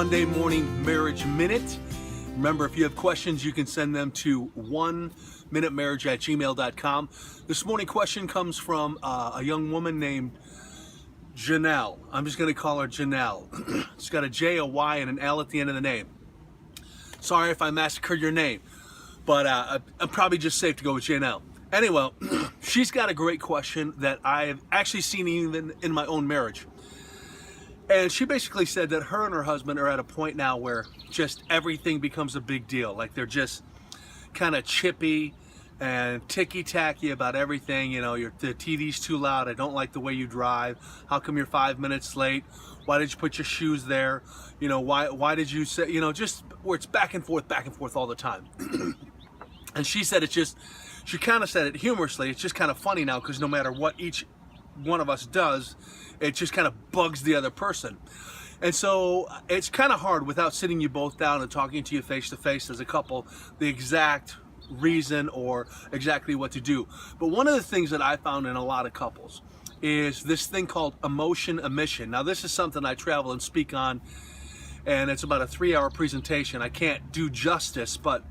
Monday Morning Marriage Minute. Remember, if you have questions, you can send them to 1minutemarriage@gmail.com. This morning question comes from a young woman named Janelle. I'm just going to call her Janelle. It's got a J, a Y, and an L at the end of the name. Sorry if I massacred your name, but I'm probably just safe to go with Janelle. Anyway, she's got a great question that I've actually seen even in my own marriage. And she basically said that her and her husband are at a point now where just everything becomes a big deal. Like they're just kind of chippy and ticky-tacky about everything. You know, the TV's too loud. I don't like the way you drive. How come you're 5 minutes late? Why did you put your shoes there? You know, why did you say, you know, just where it's back and forth all the time. And she said she kind of said it humorously. It's just kind of funny now because no matter what each one of us does, it just kind of bugs the other person. And so it's kind of hard without sitting you both down and talking to you face to face as a couple, the exact reason or exactly what to do. But one of the things that I found in a lot of couples is this thing called emotion emission. Now this is something I travel and speak on, and it's about a 3-hour presentation. I can't do justice, but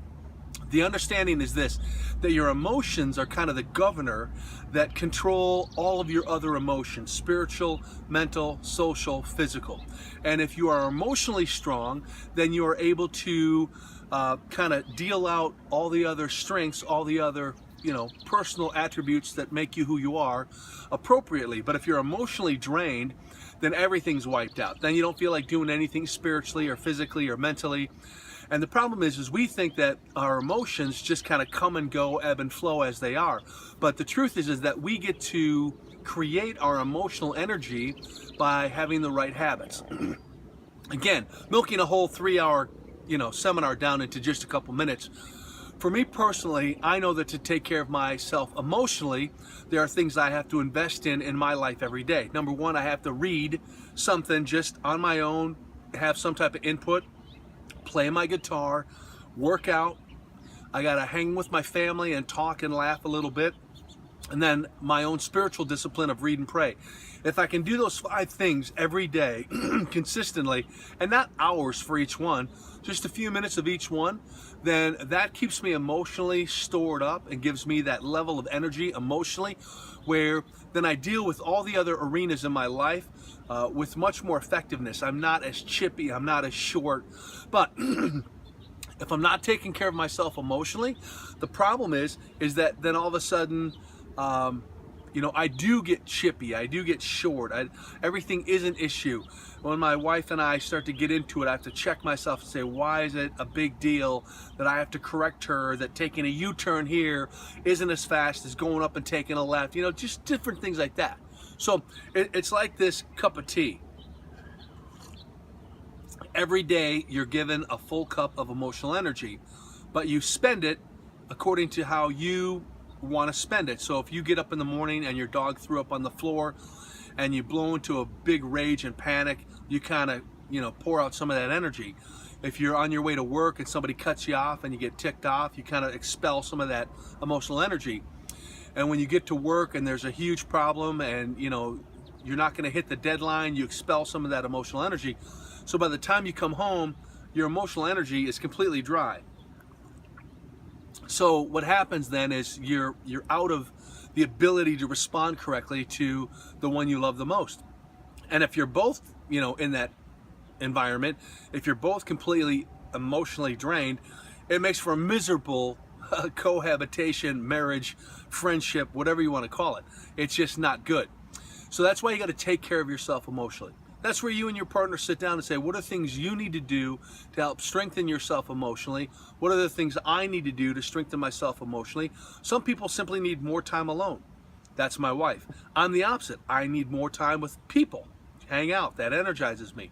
the understanding is this, that your emotions are kind of the governor that control all of your other emotions, spiritual, mental, social, physical. And if you are emotionally strong, then you are able to kind of deal out all the other strengths, all the other, you know, personal attributes that make you who you are appropriately. But if you're emotionally drained, then everything's wiped out. Then you don't feel like doing anything spiritually or physically or mentally. And the problem is we think that our emotions just kind of come and go, ebb and flow as they are. But the truth is that we get to create our emotional energy by having the right habits. Again, milking a whole 3-hour, seminar down into just a couple minutes. For me personally, I know that to take care of myself emotionally, there are things I have to invest in my life every day. Number one, I have to read something just on my own, have some type of input, play my guitar, work out. I gotta hang with my family and talk and laugh a little bit. And then my own spiritual discipline of read and pray. If I can do those 5 things every day consistently, and not hours for each one, just a few minutes of each one, then that keeps me emotionally stored up and gives me that level of energy emotionally, where then I deal with all the other arenas in my life with much more effectiveness. I'm not as chippy, I'm not as short, but if I'm not taking care of myself emotionally, the problem is that then all of a sudden, I do get chippy, I do get short, everything is an issue. When my wife and I start to get into it, I have to check myself and say, why is it a big deal that I have to correct her, that taking a U-turn here isn't as fast as going up and taking a left, just different things like that. So it's like this cup of tea. Every day you're given a full cup of emotional energy, but you spend it according to how you want to spend it. So if you get up in the morning and your dog threw up on the floor and you blow into a big rage and panic, you kind of, pour out some of that energy. If you're on your way to work and somebody cuts you off and you get ticked off, you kind of expel some of that emotional energy. And when you get to work and there's a huge problem and, you're not going to hit the deadline, you expel some of that emotional energy. So by the time you come home, your emotional energy is completely dry. So what happens then is you're out of the ability to respond correctly to the one you love the most. And if you're both, in that environment, if you're both completely emotionally drained, it makes for a miserable cohabitation, marriage, friendship, whatever you want to call it. It's just not good. So that's why you got to take care of yourself emotionally. That's where you and your partner sit down and say, what are things you need to do to help strengthen yourself emotionally? What are the things I need to do to strengthen myself emotionally? Some people simply need more time alone. That's my wife. I'm the opposite. I need more time with people, hang out. That energizes me.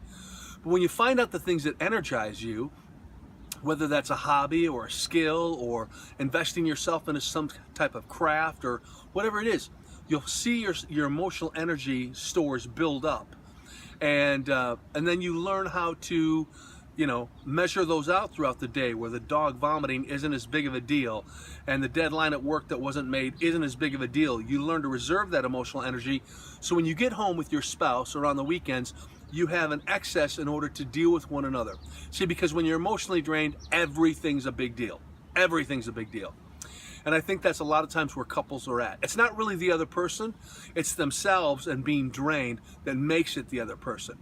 But when you find out the things that energize you, whether that's a hobby or a skill or investing yourself into some type of craft or whatever it is, you'll see your emotional energy stores build up. And then you learn how to, measure those out throughout the day, where the dog vomiting isn't as big of a deal and the deadline at work that wasn't made isn't as big of a deal. You learn to reserve that emotional energy, so when you get home with your spouse or on the weekends, you have an excess in order to deal with one another. See, because when you're emotionally drained, everything's a big deal. Everything's a big deal. And I think that's a lot of times where couples are at. It's not really the other person, it's themselves and being drained that makes it the other person.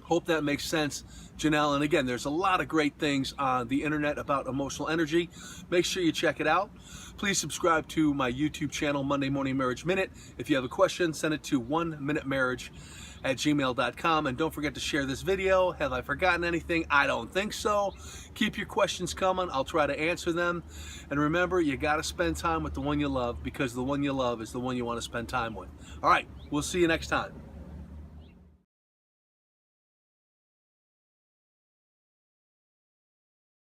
Hope that makes sense, Janelle. And again, there's a lot of great things on the internet about emotional energy. Make sure you check it out. Please subscribe to my YouTube channel, Monday Morning Marriage Minute. If you have a question, send it to oneminutemarriage@gmail.com. And don't forget to share this video. Have I forgotten anything? I don't think so. Keep your questions coming. I'll try to answer them. And remember, you got to spend time with the one you love, because the one you love is the one you want to spend time with. All right, we'll see you next time.